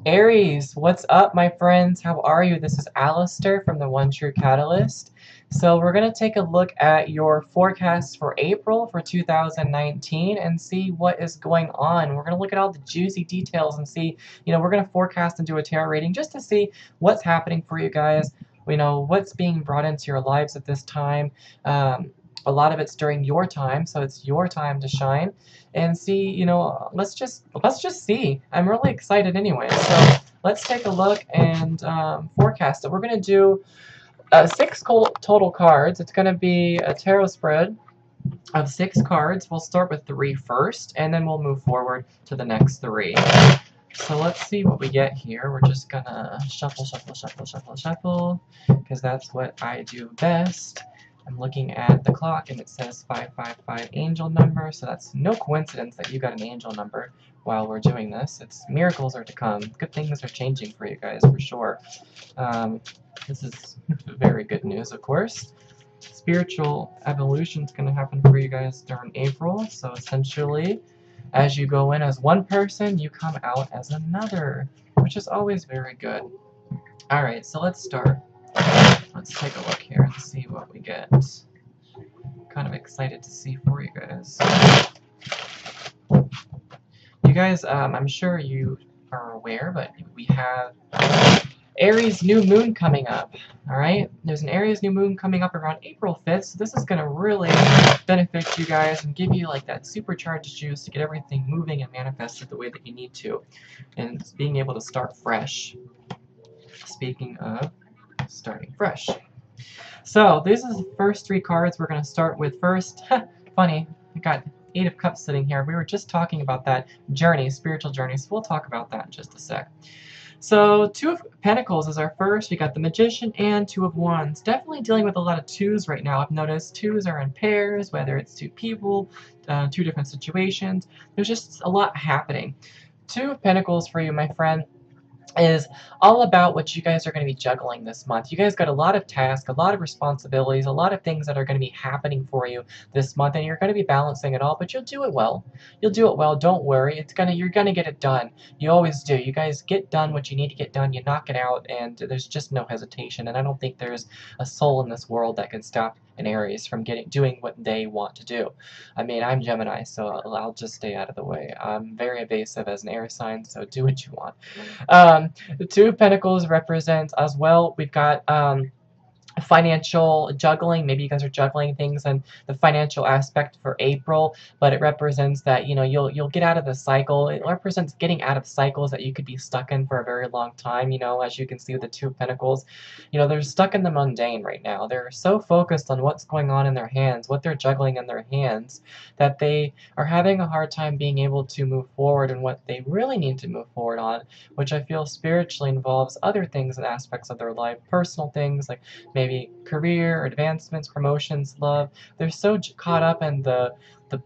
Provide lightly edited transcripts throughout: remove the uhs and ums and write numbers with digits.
Aries, what's up, my friends? How are you? This is Alistair from the One True Catalyst. So, we're going to take a look at your forecast for April for 2019 and see what is going on. We're going to look at all the juicy details and see, we're going to forecast and do a tarot reading just to see what's happening for you guys, what's being brought into your lives at this time. A lot of it's during your time, so it's your time to shine and see, let's just see. I'm really excited anyway. So let's take a look and forecast it. We're going to do six total cards. It's going to be a tarot spread of six cards. We'll start with three first, and then we'll move forward to the next three. So let's see what we get here. We're just going to shuffle, shuffle, shuffle, shuffle, shuffle, because that's what I do best. I'm looking at the clock and it says 555 angel number, so that's no coincidence that you got an angel number while we're doing this. It's miracles are to come. Good things are changing for you guys for sure. This is very good news, of course. Spiritual evolution is going to happen for you guys during April, so essentially, as you go in as one person, you come out as another, which is always very good. Alright, so let's start. Let's take a look here and see what we get. Kind of excited to see for you guys. You guys, I'm sure you are aware, but we have Aries new moon coming up. Alright? There's an Aries new moon coming up around April 5th, so this is going to really benefit you guys and give you like that supercharged juice to get everything moving and manifested the way that you need to. And being able to start fresh. Speaking of starting fresh. So, these are the first three cards we're going to start with first. Funny, I got Eight of Cups sitting here. We were just talking about that journey, spiritual journey, so we'll talk about that in just a sec. So, Two of Pentacles is our first. We got the Magician and Two of Wands. Definitely dealing with a lot of twos right now. I've noticed twos are in pairs, whether it's two people, two different situations. There's just a lot happening. Two of Pentacles for you, my friend, is all about what you guys are going to be juggling this month. You guys got a lot of tasks, a lot of responsibilities, a lot of things that are going to be happening for you this month, and you're going to be balancing it all, but you'll do it well. You'll do it well. Don't worry. You're going to get it done. You always do. You guys get done what you need to get done. You knock it out, and there's just no hesitation, and I don't think there's a soul in this world that can stop an Aries from doing what they want to do. I mean, I'm Gemini, so I'll just stay out of the way. I'm very evasive as an air sign, so do what you want. The Two of Pentacles represents as well. We've got financial juggling. Maybe you guys are juggling things and the financial aspect for April, but it represents that you'll get out of the cycle. It represents getting out of cycles that you could be stuck in for a very long time. As you can see with the Two of Pentacles, they're stuck in the mundane right now. They're so focused on what's going on in their hands, what they're juggling in their hands, that they are having a hard time being able to move forward in what they really need to move forward on, which I feel spiritually involves other things and aspects of their life, personal things like maybe career, advancements, promotions, love. They're so caught up in the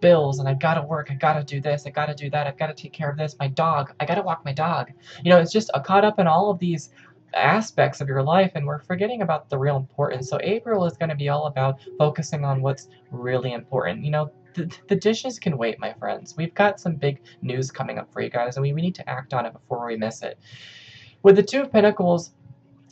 bills, and I gotta work, I gotta do this, I gotta do that, I've gotta take care of this, my dog, I gotta walk my dog. It's just caught up in all of these aspects of your life, and we're forgetting about the real important. So April is going to be all about focusing on what's really important. The dishes can wait, my friends. We've got some big news coming up for you guys, and we need to act on it before we miss it. With the Two of Pentacles,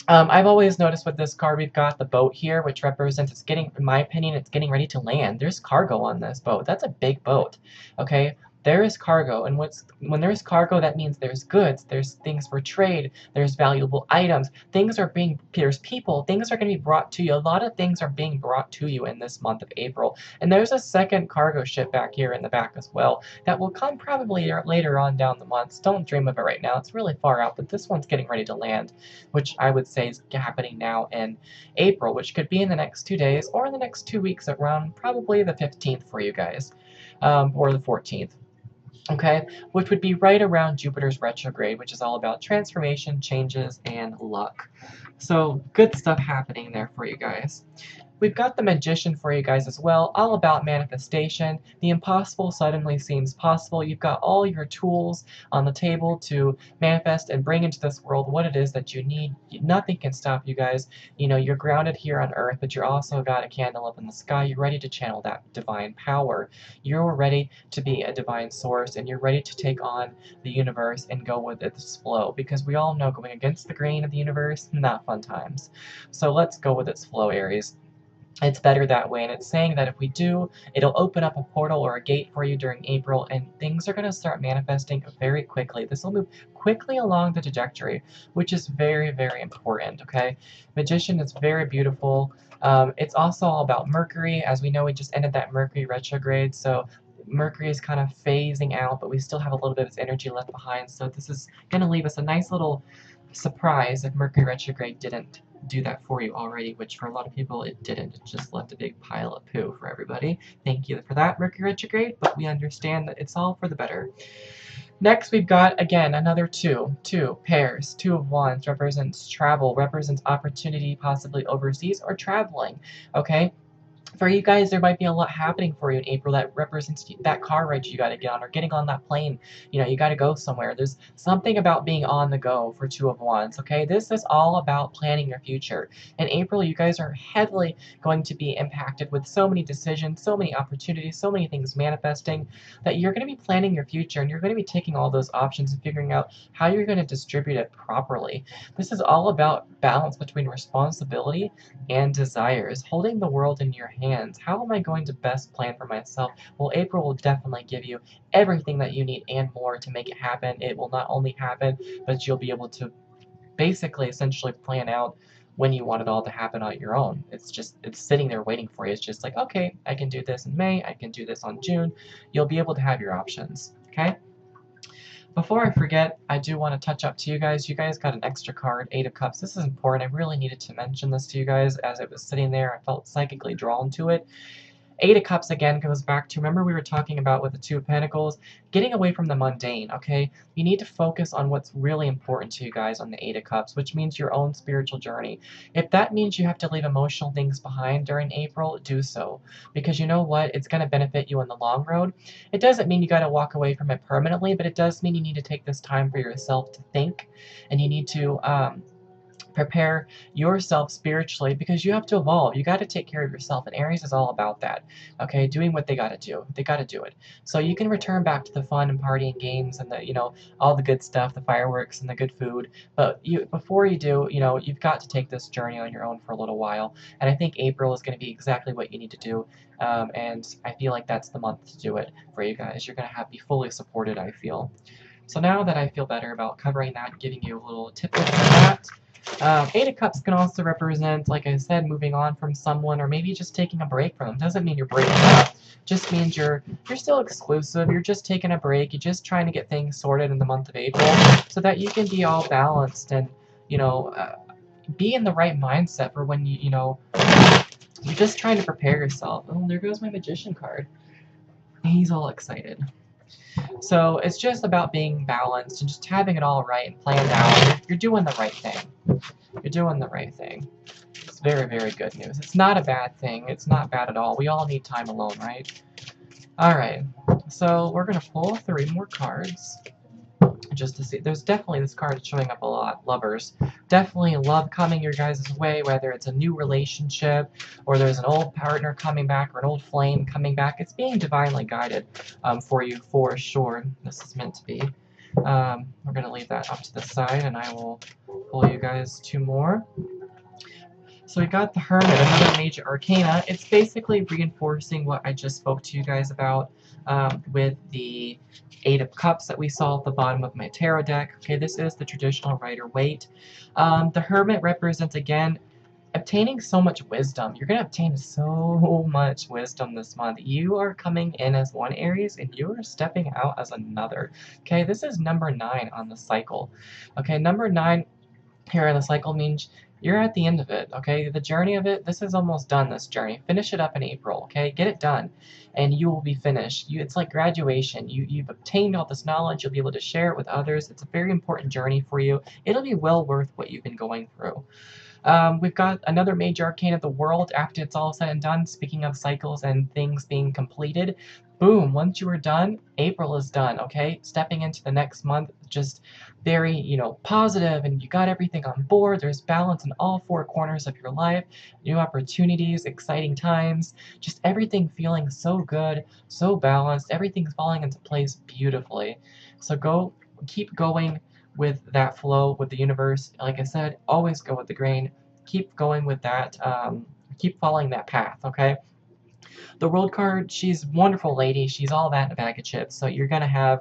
I've always noticed with this card, we've got the boat here, which represents in my opinion, it's getting ready to land. There's cargo on this boat. That's a big boat, okay? There is cargo, and when there's cargo, that means there's goods, there's things for trade, there's valuable items, there's people, things are going to be brought to you. A lot of things are being brought to you in this month of April. And there's a second cargo ship back here in the back as well that will come probably later on down the months. Don't dream of it right now. It's really far out, but this one's getting ready to land, which I would say is happening now in April, which could be in the next 2 days or in the next 2 weeks around probably the 15th for you guys, or the 14th. Okay, which would be right around Jupiter's retrograde, which is all about transformation, changes, and luck. So good stuff happening there for you guys. We've got the Magician for you guys as well, all about manifestation. The impossible suddenly seems possible. You've got all your tools on the table to manifest and bring into this world what it is that you need. Nothing can stop you guys. You know, you're grounded here on earth, but you're also got a candle up in the sky. You're ready to channel that divine power. You're ready to be a divine source, and you're ready to take on the universe and go with its flow, because we all know going against the grain of the universe, not fun times. So let's go with its flow, Aries. It's better that way, and it's saying that if we do, it'll open up a portal or a gate for you during April, and things are going to start manifesting very quickly. This will move quickly along the trajectory, which is very, very important, okay? Magician is very beautiful. It's also all about Mercury. As we know, we just ended that Mercury retrograde, so Mercury is kind of phasing out, but we still have a little bit of its energy left behind, so this is going to leave us a nice little surprise if Mercury retrograde didn't do that for you already, which for a lot of people it didn't. It just left a big pile of poo for everybody. Thank you for that, Mercury retrograde, but we understand that it's all for the better. Next, we've got, again, another two pairs. Two of Wands represents travel, represents opportunity, possibly overseas or traveling, okay? For you guys, there might be a lot happening for you in April that represents that car ride you got to get on, or getting on that plane. You know, you got to go somewhere. There's something about being on the go for Two of Wands, okay? This is all about planning your future. In April, you guys are heavily going to be impacted with so many decisions, so many opportunities, so many things manifesting, that you're going to be planning your future, and you're going to be taking all those options and figuring out how you're going to distribute it properly. This is all about balance between responsibility and desires, holding the world in your hands. How am I going to best plan for myself? Well, April will definitely give you everything that you need and more to make it happen. It will not only happen, but you'll be able to basically essentially plan out when you want it all to happen on your own. It's sitting there waiting for you. It's just like, okay, I can do this in May, I can do this on June. You'll be able to have your options, okay? Before I forget, I do want to touch up to you guys. You guys got an extra card, Eight of Cups. This is important. I really needed to mention this to you guys as it was sitting there. I felt psychically drawn to it. Eight of Cups again goes back to, remember we were talking about with the Two of Pentacles, getting away from the mundane, okay? You need to focus on what's really important to you guys on the Eight of Cups, which means your own spiritual journey. If that means you have to leave emotional things behind during April, do so. Because you know what? It's going to benefit you in the long road. It doesn't mean you got to walk away from it permanently, but it does mean you need to take this time for yourself to think, and you need to prepare yourself spiritually, because you have to evolve. You got to take care of yourself, and Aries is all about that, okay? Doing what they got to do. They got to do it. So you can return back to the fun and partying games and the, you know, all the good stuff, the fireworks and the good food, but before you do, you know, you've got to take this journey on your own for a little while, and I think April is going to be exactly what you need to do, and I feel like that's the month to do it for you guys. You're going to be fully supported, I feel. So now that I feel better about covering that and giving you a little tip for that, Eight of Cups can also represent, like I said, moving on from someone, or maybe just taking a break from them. Doesn't mean you're breaking up. Just means you're still exclusive. You're just taking a break. You're just trying to get things sorted in the month of April so that you can be all balanced and, you know, be in the right mindset for when you know, you're just trying to prepare yourself. Oh, there goes my Magician card. He's all excited. So it's just about being balanced and just having it all right and planned out. You're doing the right thing. You're doing the right thing. It's very, very good news. It's not a bad thing. It's not bad at all. We all need time alone, right? Alright, so we're going to pull 3 more cards just to see. There's definitely this card showing up a lot. Lovers. Definitely love coming your guys' way, whether it's a new relationship or there's an old partner coming back or an old flame coming back. It's being divinely guided for you for sure. This is meant to be. We're going to leave that up to the side, and I will pull you guys 2 more. So we got the Hermit, another major arcana. It's basically reinforcing what I just spoke to you guys about with the Eight of Cups that we saw at the bottom of my tarot deck. Okay, this is the traditional Rider-Waite. The Hermit represents, again, obtaining so much wisdom. You're going to obtain so much wisdom this month. You are coming in as one Aries, and you are stepping out as another. Okay, this is number 9 on the cycle. Okay, number 9 here in the cycle means you're at the end of it, okay? The journey of it, this is almost done, this journey. Finish it up in April, okay? Get it done, and you will be finished. It's like graduation. You've obtained all this knowledge. You'll be able to share it with others. It's a very important journey for you. It'll be well worth what you've been going through. We've got another major arcane of the world after it's all said and done. Speaking of cycles and things being completed, boom, once you are done, April is done, okay? Stepping into the next month, just very, positive, and you got everything on board. There's balance in all four corners of your life, new opportunities, exciting times, just everything feeling so good, so balanced, everything's falling into place beautifully. So keep going with that flow with the universe. Like I said, always go with the grain. Keep going with that. Keep following that path. Okay. The world card, she's a wonderful lady. She's all that in a bag of chips. So you're gonna have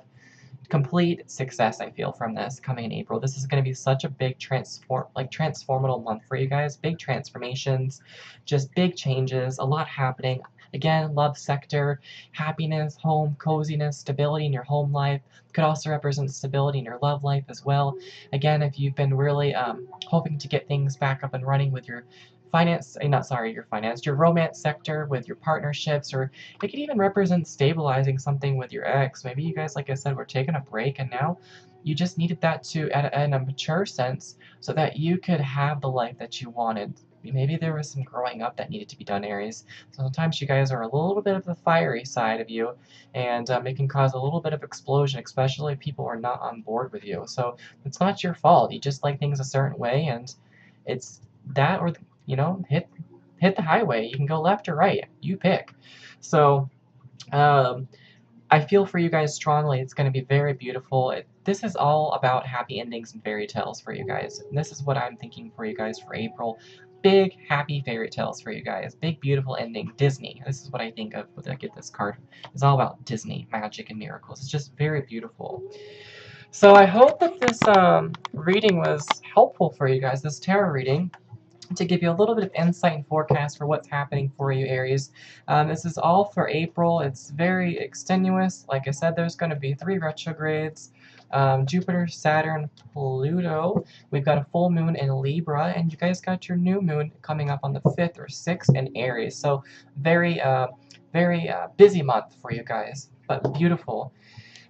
complete success, I feel, from this coming in April. This is going to be such a big transformative month for you guys. Big transformations, just big changes, a lot happening. Again, love sector, happiness, home, coziness, stability in your home life. Could also represent stability in your love life as well. Again, if you've been really hoping to get things back up and running with your your romance sector with your partnerships, or it could even represent stabilizing something with your ex. Maybe you guys, like I said, were taking a break and now you just needed that in a mature sense, so that you could have the life that you wanted. Maybe there was some growing up that needed to be done, Aries. Sometimes you guys are a little bit of the fiery side of you, and it can cause a little bit of explosion, especially if people are not on board with you. So it's not your fault. You just like things a certain way, and it's that, or hit the highway. You can go left or right. You pick. So um, I feel for you guys strongly. It's going to be very beautiful. This is all about happy endings and fairy tales for you guys. And this is what I'm thinking for you guys for April. Big happy fairy tales for you guys. Big beautiful ending. Disney. This is what I think of when I get this card. It's all about Disney, magic, and miracles. It's just very beautiful. So I hope that this reading was helpful for you guys. This tarot reading, to give you a little bit of insight and forecast for what's happening for you, Aries. This is all for April. It's very extenuous. Like I said, there's going to be 3 retrogrades. Jupiter, Saturn, Pluto. We've got a full moon in Libra, and you guys got your new moon coming up on the 5th or 6th in Aries. So very busy month for you guys, but beautiful.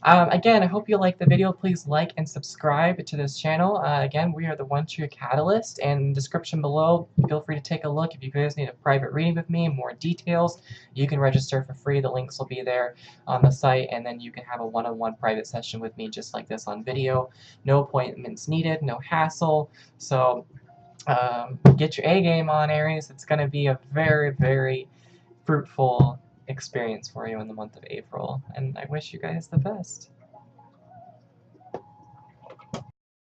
Again, I hope you liked the video. Please like and subscribe to this channel. Again, we are the One True Catalyst, and in the description below, feel free to take a look. If you guys need a private reading with me, more details, you can register for free. The links will be there on the site, and then you can have a one-on-one private session with me just like this on video. No appointments needed, no hassle. So get your A game on, Aries. It's going to be a very, very fruitful experience for you in the month of April, and I wish you guys the best.